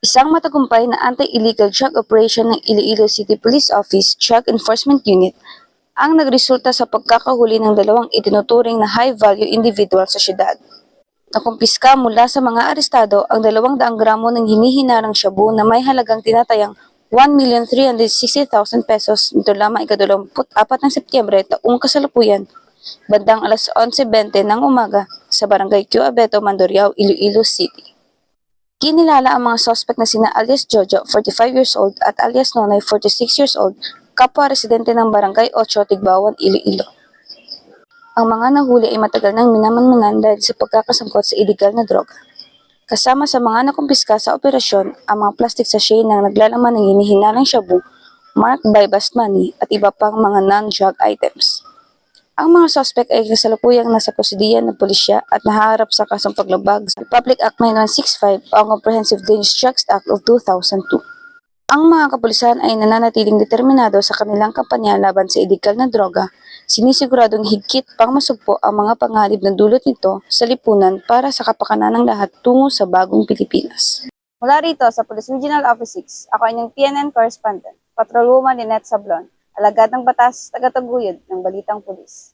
Isang matagumpay na anti-illegal drug operation ng Iloilo City Police Office Drug Enforcement Unit ang nagresulta sa pagkakahuli ng dalawang itinuturing na high-value individual sa syudad. Nakumpiska mula sa mga arestado ang 200 gramo ng hinihinarang shabu na may halagang tinatayang 1,360,000 pesos nito lamang ika-24 ng Setyembre taong kasalukuyan, bandang alas 11:20 ng umaga sa Barangay Q. Abeto, Mandurriao, Iloilo City. Kinilala ang mga suspect na sina alias Jojo, 45 years old, at alias Nonoy, 46 years old, kapwa residente ng Barangay 8, Tigbawan, Iloilo. Ang mga nahuli ay matagal nang minamanmanan dahil sa pagkakasangkot sa illegal na droga. Kasama sa mga nakumpiska sa operasyon ang mga plastic sachet na naglalaman ng hinihinarang shabu, marked by bust money at iba pang mga non-drug items. Ang mga suspect ay kasalukuyang nasa kusidiyan ng pulisya at nahaharap sa kasong paglabag sa Republic Act 9165 o ang Comprehensive Dangerous Drugs Act of 2002. Ang mga kapulisan ay nananatiling determinado sa kanilang kampanya laban sa illegal na droga, sinisiguradong higit pang masugpo ang mga panganib na dulot nito sa lipunan para sa kapakanan ng lahat tungo sa bagong Pilipinas. Mula rito sa Police Regional Office 6, ako inyong PNN Correspondent, Patrolwoman Lynette Sablon, alagad ng batas, tagataguyod ng Balitang Pulis.